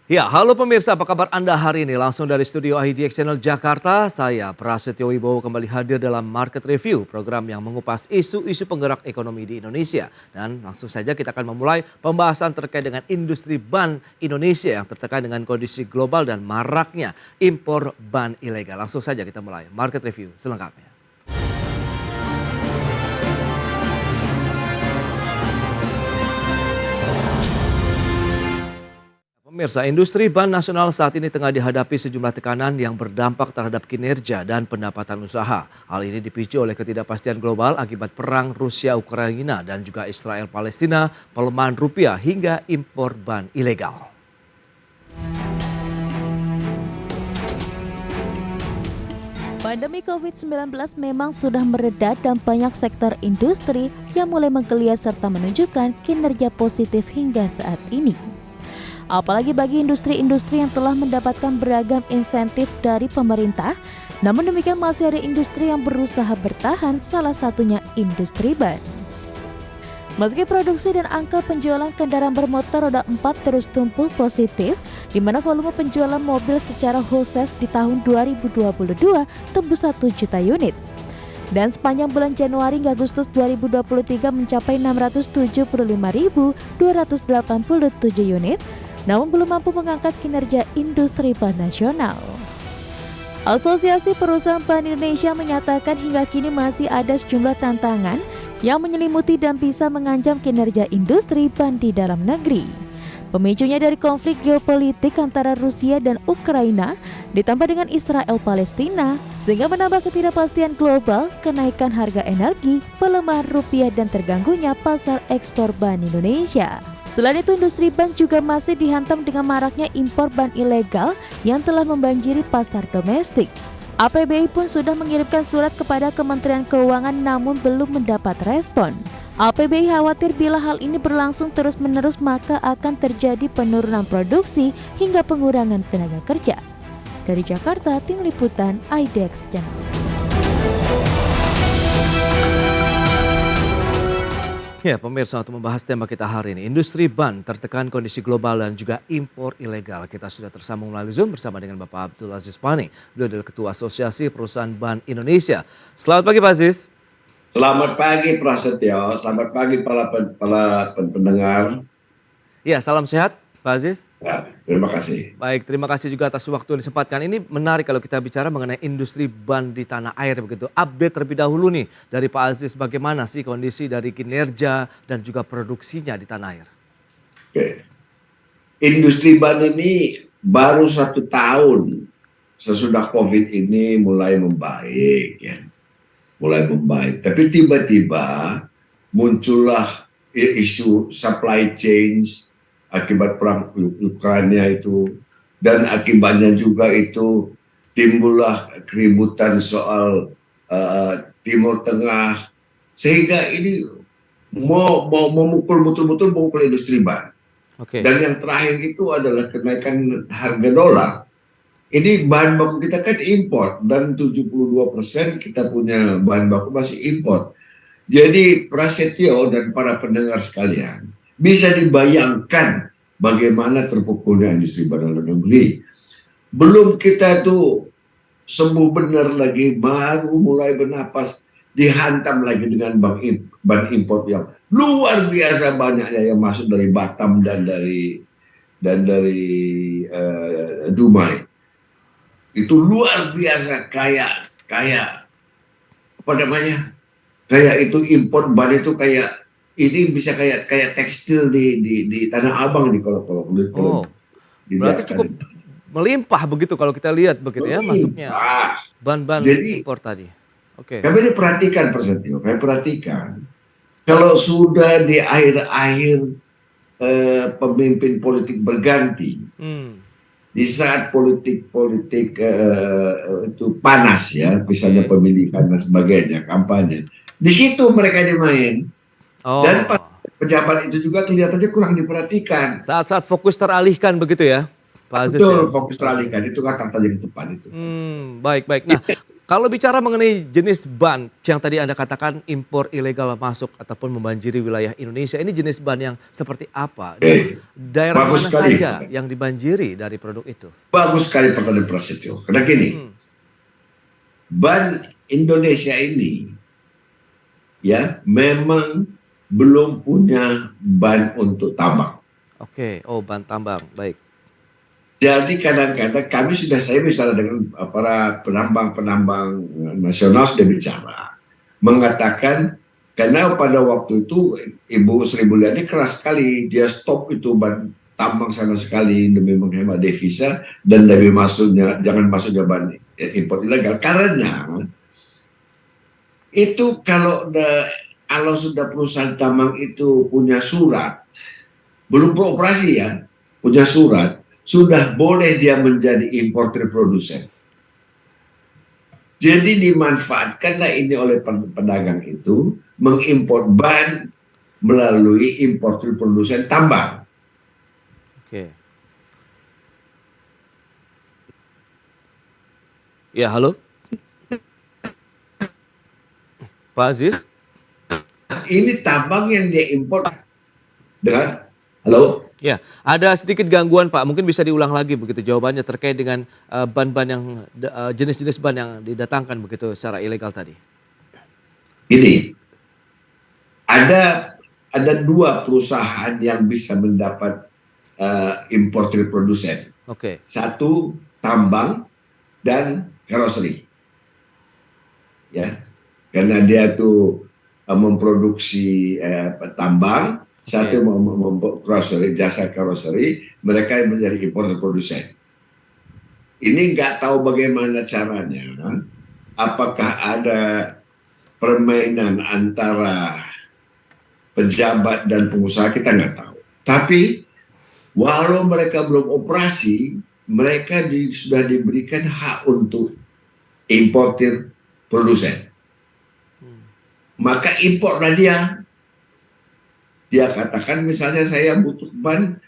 Ya, halo pemirsa, apa kabar Anda hari ini? Langsung dari studio IDX Channel Jakarta, saya Prasetyo Wibowo kembali hadir dalam Market Review, program yang mengupas isu-isu penggerak ekonomi di Indonesia. Dan langsung saja kita akan memulai pembahasan terkait dengan industri ban Indonesia yang tertekan dengan kondisi global dan maraknya impor ban ilegal. Langsung saja kita mulai Market Review selengkapnya. Pemirsa, industri ban nasional saat ini tengah dihadapi sejumlah tekanan yang berdampak terhadap kinerja dan pendapatan usaha. Hal ini dipicu oleh ketidakpastian global akibat perang Rusia-Ukraina dan juga Israel-Palestina, pelemahan rupiah hingga impor ban ilegal. Pandemi COVID-19 memang sudah mereda dan banyak sektor industri yang mulai menggeliat serta menunjukkan kinerja positif hingga saat ini. Apalagi bagi industri-industri yang telah mendapatkan beragam insentif dari pemerintah, namun demikian masih ada industri yang berusaha bertahan, salah satunya industri ban. Meski produksi dan angka penjualan kendaraan bermotor roda 4 terus tumbuh positif, di mana volume penjualan mobil secara wholesale di tahun 2022 tembus 1 juta unit. Dan sepanjang bulan Januari hingga Agustus 2023 mencapai 675.287 unit, namun belum mampu mengangkat kinerja industri ban nasional. Asosiasi Perusahaan Ban Indonesia menyatakan hingga kini masih ada sejumlah tantangan yang menyelimuti dan bisa mengancam kinerja industri ban di dalam negeri. Pemicunya dari konflik geopolitik antara Rusia dan Ukraina, ditambah dengan Israel-Palestina, sehingga menambah ketidakpastian global, kenaikan harga energi, pelemahan rupiah dan terganggunya pasar ekspor ban Indonesia. Selain itu, industri ban juga masih dihantam dengan maraknya impor ban ilegal yang telah membanjiri pasar domestik. APBI pun sudah mengirimkan surat kepada Kementerian Keuangan namun belum mendapat respon. APBI khawatir bila hal ini berlangsung terus-menerus maka akan terjadi penurunan produksi hingga pengurangan tenaga kerja. Dari Jakarta, Tim Liputan IDX Channel. Ya, pemirsa, untuk membahas tema kita hari ini, industri ban tertekan kondisi global dan juga impor ilegal. Kita sudah tersambung melalui Zoom bersama dengan Bapak Abdul Aziz Pani. Beliau adalah Ketua Asosiasi Perusahaan Ban Indonesia. Selamat pagi, Pak Aziz. Selamat pagi Prasetyo, selamat pagi para pendengar. Ya, salam sehat, Pak Aziz. Ya, terima kasih. Baik, terima kasih juga atas waktu yang disempatkan. Ini menarik kalau kita bicara mengenai industri ban di tanah air begitu. Update terlebih dahulu nih dari Pak Aziz, bagaimana sih kondisi dari kinerja dan juga produksinya di tanah air? Oke. Industri ban ini baru 1 tahun sesudah COVID ini mulai membaik ya. Mulai membaik. Tapi tiba-tiba muncullah isu supply chain akibat perang Ukraina itu, dan akibatnya juga itu timbullah keributan soal Timur Tengah, sehingga ini mau memukul betul-betul memukul industri ban. Oke. Dan yang terakhir itu adalah kenaikan harga dolar. Ini bahan baku kita kan impor, dan 72% kita punya bahan baku masih impor. Jadi Prasetyo dan para pendengar sekalian, bisa dibayangkan bagaimana terpukulnya industri ban dalam negeri. Belum kita tuh sembuh benar lagi, baru mulai bernapas, dihantam lagi dengan ban impor yang luar biasa banyaknya yang masuk dari Batam dan dari Dumai. Itu luar biasa kayak apa namanya? Kayak itu impor ban itu kayak ini bisa kayak tekstil di Tanah Abang nih kalau berarti cukup melimpah begitu kalau kita lihat begitu ya masuknya ban-ban impor tadi. Oke. Kami ini perhatikan Prasetyo, kami perhatikan kalau sudah di akhir-akhir pemimpin politik berganti, di saat politik itu panas ya, misalnya pemilihan dan sebagainya, kampanye, di situ mereka dimain. Dan pejabat itu juga kelihatannya kurang diperhatikan. Saat-saat fokus teralihkan begitu ya, Pak Aziz. Betul, fokus teralihkan, itu kata yang tepat itu. Baik. Nah, Kalau bicara mengenai jenis ban yang tadi Anda katakan impor ilegal masuk ataupun membanjiri wilayah Indonesia, ini jenis ban yang seperti apa? Dan Oke, daerah bagus mana sekali. saja yang dibanjiri dari produk itu? Bagus sekali pertanyaan Prasetyo. Karena gini, Hmm, ban Indonesia ini ya memang belum punya ban untuk tambang. oke, oh ban tambang, baik. Jadi kadang-kadang saya bicara dengan para penambang-penambang nasional sudah bicara, mengatakan karena pada waktu itu Ibu Sri Mulyani keras sekali, dia stop itu ban tambang sama sekali demi menghemat devisa dan demi jangan masuknya ban impor ilegal karena itu kalau sudah perusahaan tambang itu punya surat, belum beroperasi ya, punya surat, sudah boleh dia menjadi importer produsen. Jadi dimanfaatkanlah ini oleh pedagang itu mengimpor ban melalui importer produsen tambang. Oke. Ya, halo? Pak Aziz? Ini tambang yang dia impor dengan, halo? Ya, ada sedikit gangguan Pak, mungkin bisa diulang lagi begitu jawabannya terkait dengan ban-ban yang jenis-jenis ban yang didatangkan begitu secara ilegal tadi. Ini ada dua perusahaan yang bisa mendapat importer produsen. Oke, Satu tambang dan karoseri. Ya, karena dia tuh memproduksi tambang, satu karoseri, jasa karoseri, mereka yang menjadi importer produsen. Ini nggak tahu bagaimana caranya, apakah ada permainan antara pejabat dan pengusaha, kita nggak tahu. Tapi walau mereka belum operasi, mereka sudah diberikan hak untuk importer produsen. Maka imporlah dia katakan misalnya saya butuh ban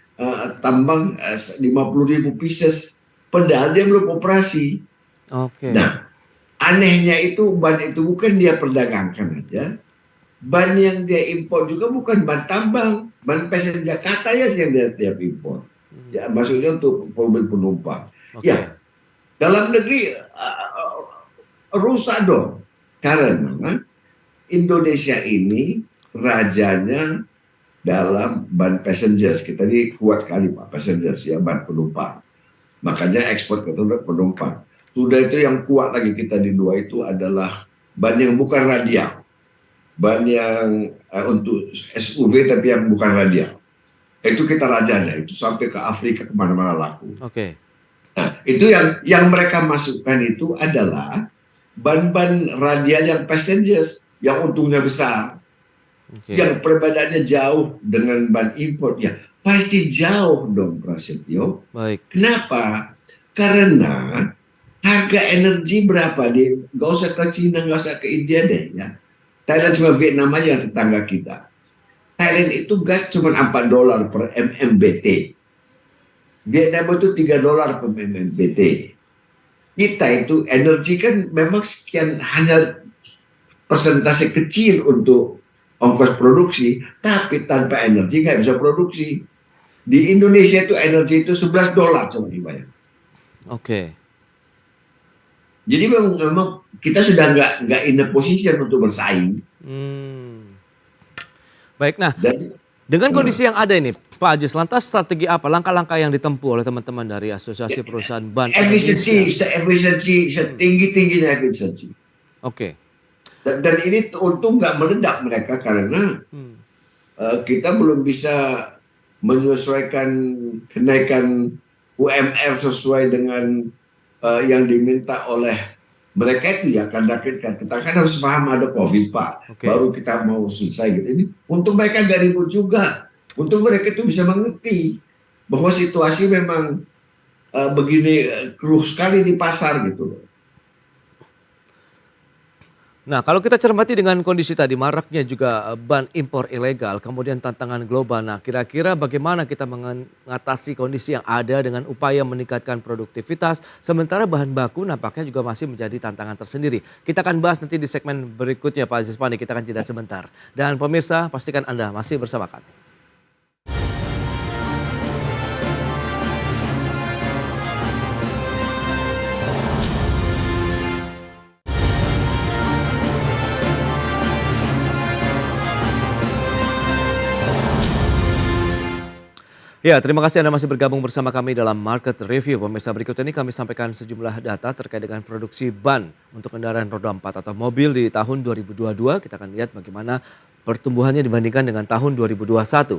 tambang 50.000 pieces, padahal dia belum operasi. oke. Nah, anehnya itu ban itu bukan dia perdagangkan aja, ban yang dia impor juga bukan ban tambang, ban passenger Jakarta ya yang dia impor. Ya, maksudnya untuk mobil penumpang. Oke. Ya, dalam negeri rusak dong, karena Indonesia ini rajanya dalam ban passengers. Kita ini kuat sekali Pak, passengers ya, ban penumpang. Makanya ekspor ke penumpang. Sudah itu yang kuat lagi kita di dua itu adalah ban yang bukan radial. Ban yang untuk SUV tapi yang bukan radial. Itu kita rajanya, itu sampai ke Afrika kemana-mana laku. Oke. Nah, itu yang mereka masukkan itu adalah ban-ban radial yang passengers, yang untungnya besar, yang perbedaannya jauh dengan ban impor, ya pasti jauh dong Prasetyo. Baik. Kenapa? Karena harga energi berapa di, gak usah ke Cina, gak usah ke India deh ya. Thailand sama Vietnam aja tetangga kita. Thailand itu gas cuma $4 per MMBT. Vietnam itu $3 per MMBT. Kita itu energi kan memang sekian, hanya persentase kecil untuk ongkos produksi, tapi tanpa energi nggak bisa produksi. Di Indonesia itu energi itu $11 coba dibayar. Oke. Jadi memang kita sudah nggak in a position untuk bersaing. Baik, nah dengan kondisi yang ada ini, Pak Aziz, lantas strategi apa, langkah-langkah yang ditempuh oleh teman-teman dari Asosiasi Perusahaan Ban Efisiensi, Indonesia? setinggi-tingginya efisiensi. Oke. Dan ini untung nggak meledak mereka karena kita belum bisa menyesuaikan kenaikan UMR sesuai dengan yang diminta oleh mereka itu ya, karena kita kan harus paham ada COVID Pak, baru kita mau selesai gitu. Ini untuk mereka nggak ribut juga, untuk mereka itu bisa mengerti bahwa situasi memang begini keruh sekali di pasar gitu loh. Nah, kalau kita cermati dengan kondisi tadi maraknya juga ban impor ilegal, kemudian tantangan global. Nah, kira-kira bagaimana kita mengatasi kondisi yang ada dengan upaya meningkatkan produktivitas, sementara bahan baku nampaknya juga masih menjadi tantangan tersendiri. Kita akan bahas nanti di segmen berikutnya Pak Aziz Pani, kita akan jeda sebentar. Dan pemirsa, pastikan Anda masih bersama kami. Ya, terima kasih Anda masih bergabung bersama kami dalam Market Review. Pemirsa, berikut ini kami sampaikan sejumlah data terkait dengan produksi ban untuk kendaraan roda 4 atau mobil di tahun 2022. Kita akan lihat bagaimana pertumbuhannya dibandingkan dengan tahun 2021.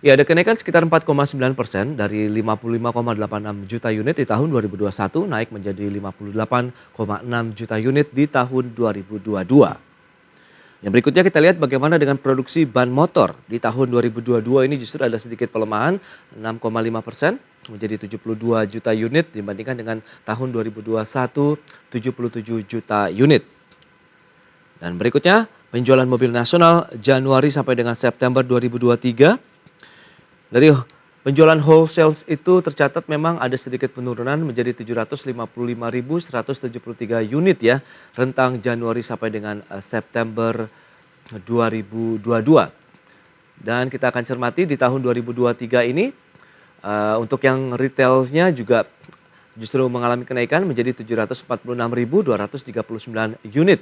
Ya, ada kenaikan sekitar 4,9% dari 55,86 juta unit di tahun 2021 naik menjadi 58,6 juta unit di tahun 2022. Yang berikutnya kita lihat bagaimana dengan produksi ban motor. Di tahun 2022 ini justru ada sedikit pelemahan 6,5% menjadi 72 juta unit dibandingkan dengan tahun 2021 77 juta unit. Dan berikutnya penjualan mobil nasional Januari sampai dengan September 2023. Dari penjualan wholesale itu tercatat memang ada sedikit penurunan menjadi 755.173 unit ya, rentang Januari sampai dengan September 2022. Dan kita akan cermati di tahun 2023 ini untuk yang retailnya juga justru mengalami kenaikan menjadi 746.239 unit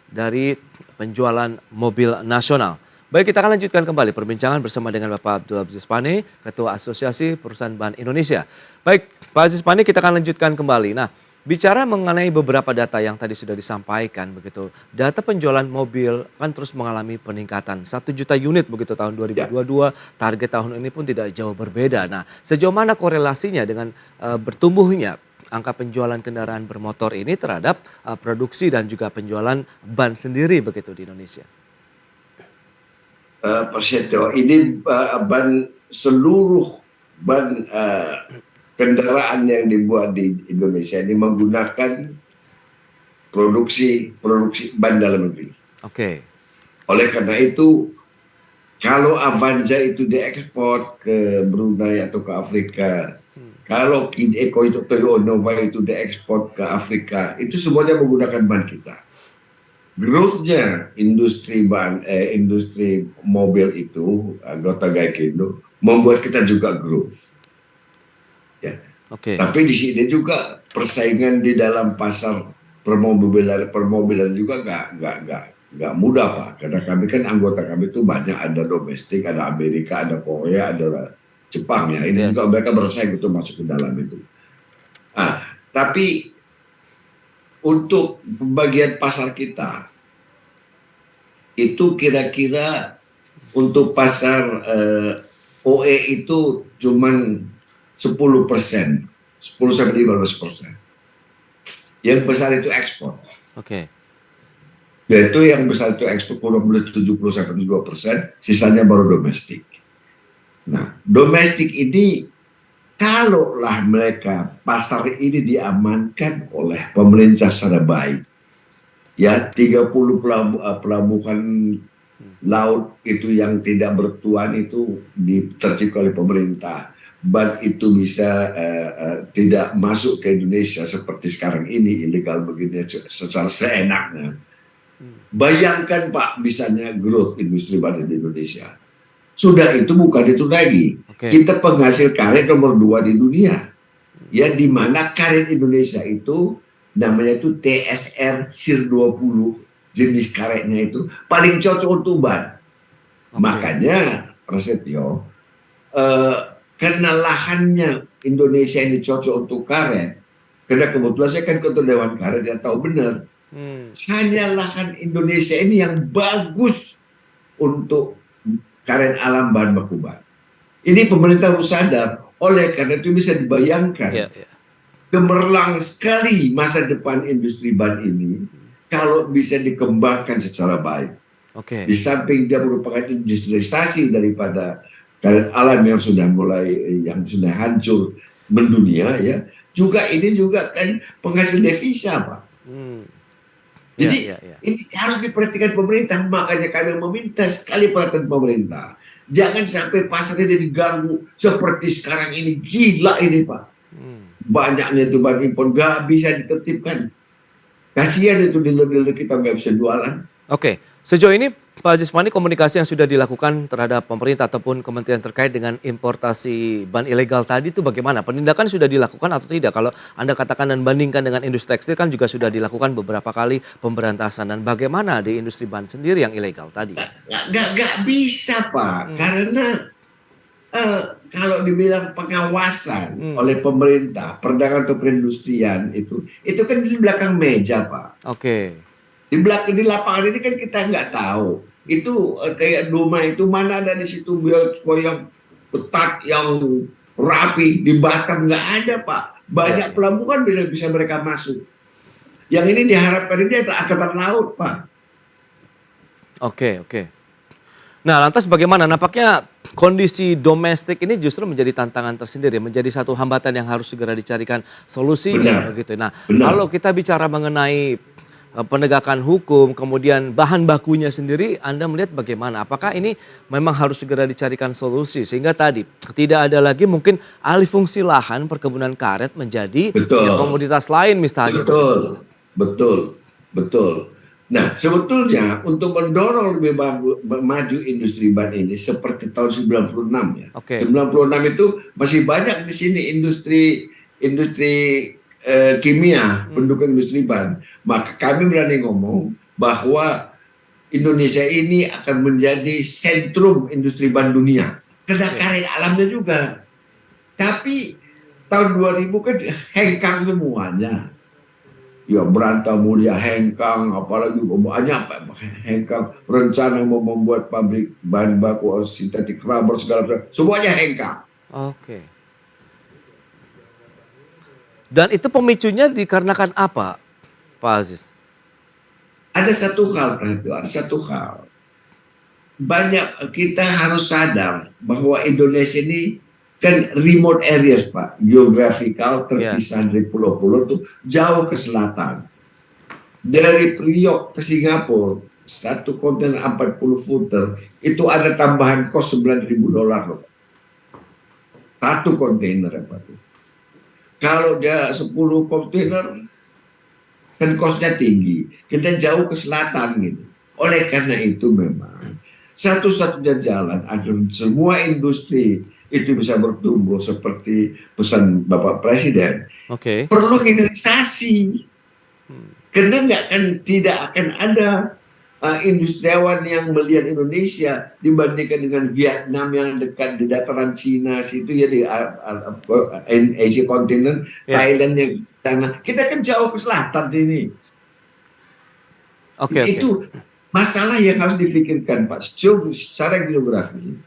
dari penjualan mobil nasional. Baik, kita akan lanjutkan kembali perbincangan bersama dengan Bapak Abdul Aziz Pane, Ketua Asosiasi Perusahaan Ban Indonesia. Baik, Pak Aziz Pane, kita akan lanjutkan kembali. Nah, bicara mengenai beberapa data yang tadi sudah disampaikan begitu. Data penjualan mobil kan terus mengalami peningkatan 1 juta unit begitu tahun 2022, target tahun ini pun tidak jauh berbeda. Nah, sejauh mana korelasinya dengan bertumbuhnya angka penjualan kendaraan bermotor ini terhadap produksi dan juga penjualan ban sendiri begitu di Indonesia? Pak Setio, ini seluruh ban kendaraan yang dibuat di Indonesia ini menggunakan produksi ban dalam negeri. Oke. Oleh karena itu, kalau Avanza itu diekspor ke Brunei atau ke Afrika, kalau Kid Eco itu Toyota Nova itu diekspor ke Afrika, itu semuanya menggunakan ban kita. Growth-nya industri mobil itu, anggota Gaikindo, membuat kita juga growth. Ya. Oke. Tapi di sini juga persaingan di dalam pasar permobilan juga nggak mudah, Pak. Karena kami kan anggota kami itu banyak, ada domestik, ada Amerika, ada Korea, ada Jepang ya. Ini juga mereka bersaing untuk masuk ke dalam itu. Tapi untuk pembagian pasar kita itu kira-kira untuk pasar OE itu cuman 10%, 10-15%. Yang besar itu ekspor. Oke. Yaitu yang besar itu ekspor kurang lebih 70-72%, sisanya baru domestik. Nah, domestik ini kalaulah pasar ini diamankan oleh pemerintah secara baik, ya 30 pelabuhan laut itu yang tidak bertuan itu ditertib oleh pemerintah, ban itu bisa tidak masuk ke Indonesia seperti sekarang ini ilegal begini secara seenaknya. Bayangkan Pak, misalnya growth industri ban di Indonesia. Sudah itu bukan itu lagi. Kita penghasil karet nomor 2 di dunia. Ya, di mana karet Indonesia itu namanya itu TSR SIR 20, jenis karetnya itu paling cocok untuk ban. Makanya Prasetyo, karena lahannya Indonesia ini cocok untuk karet, karena kebetulan saya kan ketua Dewan Karet yang tahu benar. Hanya lahan Indonesia ini yang bagus untuk karet alam bahan baku ban. Ini pemerintah harus sadar. Oleh karena itu bisa dibayangkan gemerlang sekali masa depan industri ban ini kalau bisa dikembangkan secara baik. Di samping dia merupakan industrialisasi daripada karet alam yang sudah hancur mendunia ya. Ini juga kan penghasil devisa, Pak. Jadi iya, iya. ini harus diperhatikan pemerintah, makanya kami meminta sekali perhatian pemerintah. Jangan sampai pasarnya diganggu seperti sekarang ini, gila ini Pak. Hmm. Banyaknya itu bahan impor, nggak bisa ditertibkan. Kasihan itu dealer-dealer kita nggak bisa jualan. Oke, sejauh ini Pak Jismani komunikasi yang sudah dilakukan terhadap pemerintah ataupun kementerian terkait dengan importasi ban ilegal tadi itu bagaimana? Penindakan sudah dilakukan atau tidak? Kalau Anda katakan dan bandingkan dengan industri tekstil kan juga sudah dilakukan beberapa kali pemberantasan. Dan bagaimana di industri ban sendiri yang ilegal tadi? Nggak bisa Pak, karena kalau dibilang pengawasan oleh pemerintah, perdagangan atau perindustrian itu kan di belakang meja Pak. Oke. Di lapangan ini kan kita nggak tahu. Itu kayak Duma itu mana ada di situ bioskop yang ketat, yang rapi. Di Batam nggak ada Pak. Banyak pelabuhan bisa mereka masuk. Yang ini diharapkan ini adalah angkatan laut Pak. Oke, oke. Nah, lantas bagaimana? Nampaknya kondisi domestik ini justru menjadi tantangan tersendiri, menjadi satu hambatan yang harus segera dicarikan solusinya, Benar, begitu. Nah, benar. kalau kita bicara mengenai penegakan hukum, kemudian bahan bakunya sendiri, Anda melihat bagaimana? Apakah ini memang harus segera dicarikan solusi sehingga tadi tidak ada lagi mungkin alih fungsi lahan perkebunan karet menjadi ya, komoditas lain misalnya? Betul, betul, betul. Nah, sebetulnya untuk mendorong lebih maju industri ban ini seperti tahun 96 ya. Oke. 96 itu masih banyak di sini industri kimia, pendukung industri ban. Maka kami berani ngomong bahwa Indonesia ini akan menjadi sentrum industri ban dunia. Karena karya alamnya juga. Tapi tahun 2000 kan hengkang semuanya. Ya Berantah Mulia hengkang, apalagi banyak hengkang. Rencana mau membuat pabrik bahan baku sintetik rubber segala macam. Semuanya hengkang. Oke. Dan itu pemicunya dikarenakan apa, Pak Aziz? Ada satu hal, banyak kita harus sadar bahwa Indonesia ini kan remote areas Pak, geographical terpisah dari pulau-pulau tuh jauh ke selatan. Dari Priok ke Singapura, satu kontainer 40 footer, itu ada tambahan kos $9.000 loh. Satu kontainer Pak. Kalau dia 10 kontainer, kan kosnya tinggi. Kita jauh ke selatan gitu. Oleh karena itu memang satu-satunya jalan agar semua industri itu bisa bertumbuh seperti pesan Bapak Presiden. Perlu hilirisasi. Karena tidak akan ada industriawan yang melihat Indonesia dibandingkan dengan Vietnam yang dekat di dataran Cina situ ya di Asia kontinent, Thailand yang sana. Kita kan jauh ke selatan ini. Itu masalah yang harus dipikirkan Pak. Secara geografi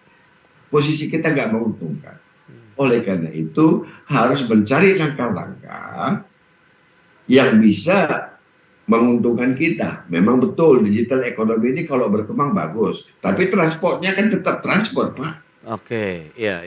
posisi kita nggak menguntungkan. Oleh karena itu harus mencari langkah-langkah yang bisa menguntungkan kita. Memang betul digital ekonomi ini kalau berkembang bagus, tapi transportnya kan tetap transport Pak. Oke, iya.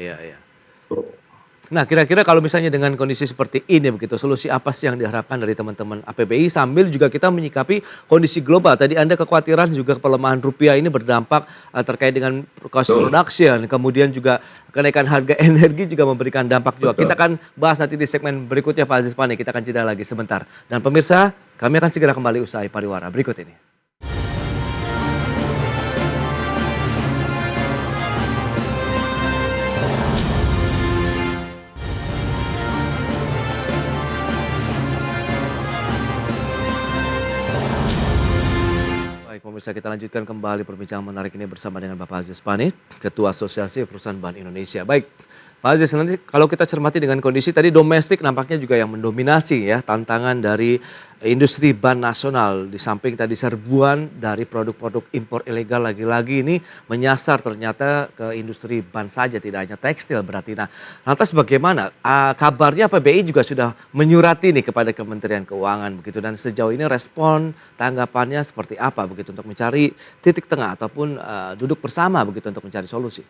Nah, kira-kira kalau misalnya dengan kondisi seperti ini begitu, solusi apa sih yang diharapkan dari teman-teman APBI sambil juga kita menyikapi kondisi global? Tadi Anda kekhawatiran juga pelemahan rupiah ini berdampak terkait dengan cost production, kemudian juga kenaikan harga energi juga memberikan dampak juga. Kita akan bahas nanti di segmen berikutnya Pak Aziz Pani, kita akan jeda lagi sebentar. Dan pemirsa, kami akan segera kembali usai pariwara berikut ini. Pemirsa, kita lanjutkan kembali perbincangan menarik ini bersama dengan Bapak Aziz Pani, Ketua Asosiasi Perusahaan Ban Indonesia. Baik, Pak Aziz, nanti kalau kita cermati dengan kondisi tadi domestik nampaknya juga yang mendominasi ya tantangan dari industri ban nasional. Di samping tadi serbuan dari produk-produk impor ilegal lagi-lagi ini menyasar ternyata ke industri ban saja, tidak hanya tekstil berarti. Nah, lantas bagaimana? Kabarnya PBI juga sudah menyurati nih kepada Kementerian Keuangan begitu, dan sejauh ini respon tanggapannya seperti apa begitu untuk mencari titik tengah ataupun duduk bersama begitu untuk mencari solusi.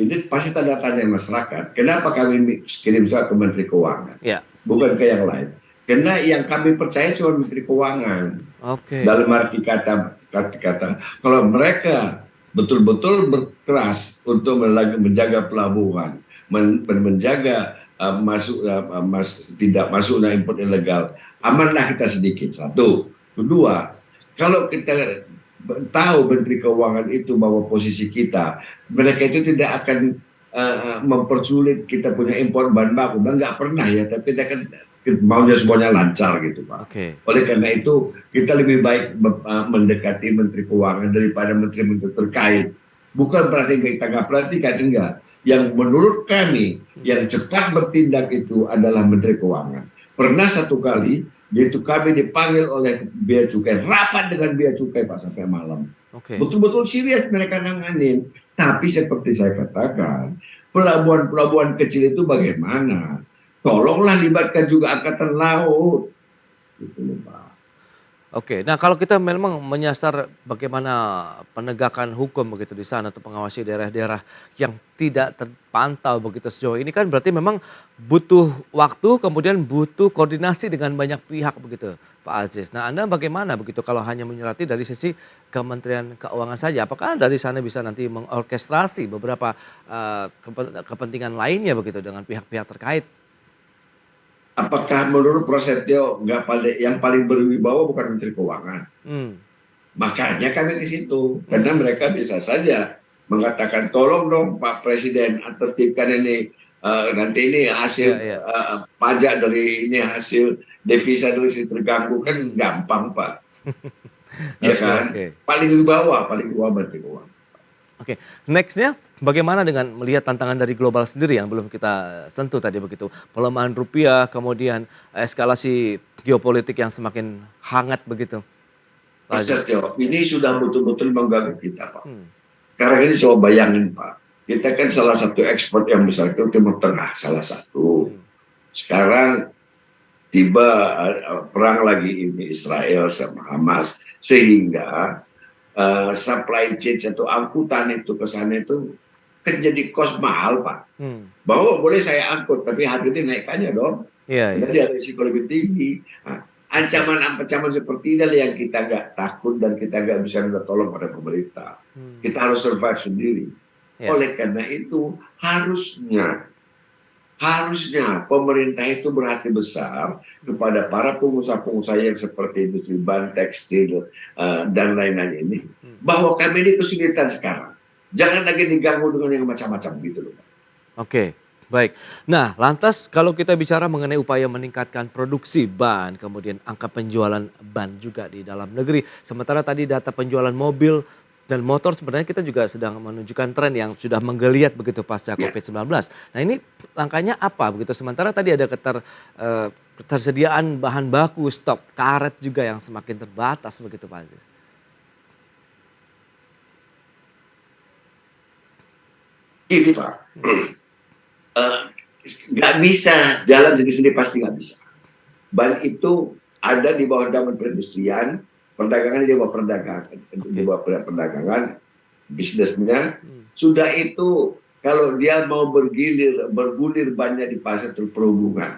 Ini pasti tanda tanya masyarakat. Kenapa kami kirim surat ke Menteri Keuangan? Ya. Bukan ke yang lain. Karena yang kami percaya cuma Menteri Keuangan. Oke. Dalam arti kata, kalau mereka betul-betul berkeras untuk menjaga pelabuhan, menjaga tidak masuknya impor ilegal, amanlah kita sedikit. Satu, kedua, kalau kita tahu Menteri Keuangan itu bahwa posisi kita, mereka itu tidak akan mempersulit kita punya impor bahan baku, nggak pernah ya, tapi kita kan maunya semuanya lancar gitu Pak. Oke. Oleh karena itu kita lebih baik mendekati Menteri Keuangan daripada menteri-menteri terkait. Bukan berarti kita nggak perhatikan, enggak. Yang menurut kami yang cepat bertindak itu adalah Menteri Keuangan. Pernah satu kali, yaitu kami dipanggil oleh Bea Cukai, rapat dengan Bea Cukai Pak sampai malam. Oke. Betul-betul serius mereka nanganin. Tapi seperti saya katakan, pelabuhan-pelabuhan kecil itu bagaimana? Tolonglah libatkan juga angkatan laut. Gitu loh, Pak. Oke, nah kalau kita memang menyasar bagaimana penegakan hukum begitu di sana atau mengawasi daerah-daerah yang tidak terpantau begitu sejauh ini kan berarti memang butuh waktu kemudian butuh koordinasi dengan banyak pihak begitu Pak Aziz. Nah Anda bagaimana begitu kalau hanya menyurati dari sisi Kementerian Keuangan saja? Apakah dari sana bisa nanti mengorkestrasi beberapa kepentingan lainnya begitu dengan pihak-pihak terkait? Apakah menurut Prasetyo yang paling berwibawa bukan Menteri Keuangan? Hmm. Makanya kami di situ, karena mereka bisa saja mengatakan tolong dong Pak Presiden tertibkan ini, nanti ini hasil pajak dari ini hasil devisa dari sini terganggu, kan gampang Pak. Ya kan? Paling wibawa Menteri Keuangan. Oke, nextnya bagaimana dengan melihat tantangan dari global sendiri yang belum kita sentuh tadi begitu. Pelemahan rupiah, kemudian eskalasi geopolitik yang semakin hangat begitu. Pak Setio, ini sudah betul-betul mengganggu kita Pak. Sekarang ini coba bayangin Pak, kita kan salah satu ekspor yang besar itu Timur Tengah, salah satu. Sekarang tiba perang lagi ini Israel sama Hamas, sehingga supply chain atau angkutan itu ke sana itu kan jadi cost mahal Pak. Bahwa boleh saya angkut tapi harganya naikkannya dong. Jadi ada risiko lebih tinggi. Nah, ancaman seperti ini yang kita nggak takut dan kita nggak bisa minta tolong pada pemerintah. Kita harus survive sendiri. Oleh karena itu harusnya pemerintah itu berhati besar kepada para pengusaha-pengusaha yang seperti industri ban, tekstil, dan lain-lain ini. Bahwa kami ini kesulitan sekarang. Jangan lagi diganggu dengan yang macam-macam gitu loh. Oke, baik. Nah, lantas kalau kita bicara mengenai upaya meningkatkan produksi ban, kemudian angka penjualan ban juga di dalam negeri. Sementara tadi data penjualan mobil dan motor sebenarnya kita juga sedang menunjukkan tren yang sudah menggeliat begitu pasca COVID-19. Nah ini langkahnya apa begitu? Sementara tadi ada ketersediaan bahan baku, stok karet juga yang semakin terbatas begitu Pak Aziz. Ini Pak, nggak bisa jalan sendiri pasti nggak bisa. Ban itu ada di bawah Damen Perindustrian, perdagangan di bawah perdagangan, bisnisnya. Sudah itu kalau dia mau bergulir banyak di pasar perhubungan.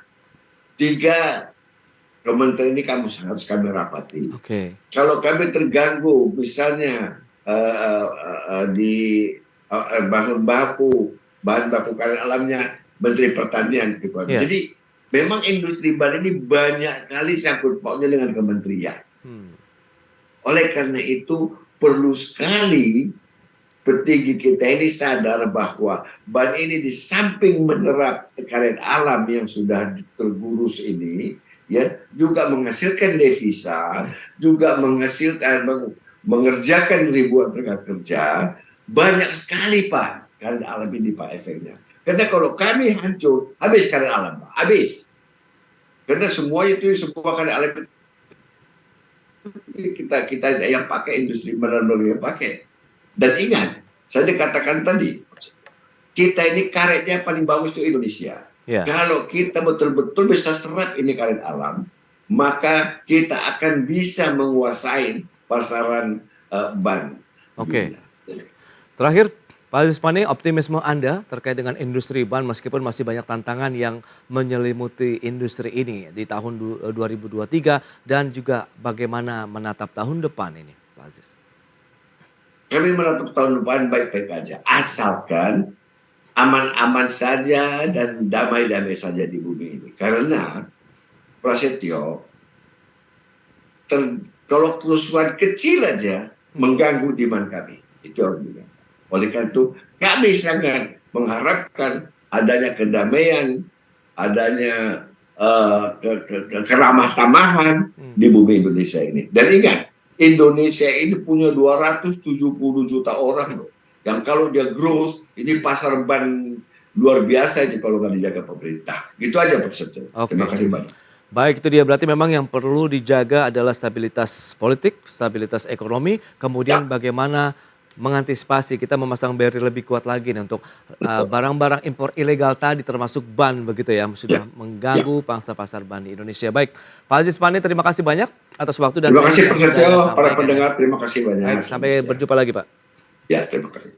3 kementerian ini harus kami rapati. Kalau kami terganggu misalnya di bahan baku karet alamnya Menteri Pertanian gitu. Jadi memang industri ban ini banyak kali sangkut pautnya dengan kementerian. Oleh karena itu perlu sekali petinggi kita ini sadar bahwa ban ini di samping menyerap karet alam yang sudah tergurus ini, ya juga menghasilkan devisa, juga menghasilkan mengerjakan ribuan tenaga kerja, banyak sekali Pak karet alam ini Pak efeknya. Karena kalau kami hancur, habis karet alam Pak, habis. Karena semua karet alam kita yang pakai industri benar-benar yang pakai. Dan ingat, saya dikatakan tadi, kita ini karetnya paling bagus itu Indonesia. Kalau kita betul-betul bisa serap ini karet alam, maka kita akan bisa menguasai pasaran ban. Terakhir Pak Aziz Pane, optimisme Anda terkait dengan industri ban meskipun masih banyak tantangan yang menyelimuti industri ini di tahun 2023 dan juga bagaimana menatap tahun depan ini, Pak Aziz? Kami menatap tahun depan baik-baik aja, asalkan aman-aman saja dan damai-damai saja di bumi ini. Karena Prasetyo, kalau kerusuhan kecil aja mengganggu demand kami, itu harus diingat. Oleh karena itu, kami sangat mengharapkan adanya kedamaian, adanya keramah tamahan di bumi Indonesia ini. Dan ingat, Indonesia ini punya 270 juta orang loh. Yang kalau dia growth, ini pasar ban luar biasa ini kalau nggak dijaga pemerintah. Gitu aja Pak Setio. Terima kasih banyak. Baik, itu dia berarti memang yang perlu dijaga adalah stabilitas politik, stabilitas ekonomi, kemudian bagaimana mengantisipasi kita memasang barrier lebih kuat lagi nih untuk barang-barang impor ilegal tadi termasuk ban begitu ya, sudah mengganggu pangsa pasar ban di Indonesia. Baik, Pak Aziz Pane, terima kasih banyak atas waktu dan terima kasih Pak sudah Setio, para sampaikan. pendengar, terima kasih banyak. Baik, sampai berjumpa lagi Pak. Ya, terima kasih.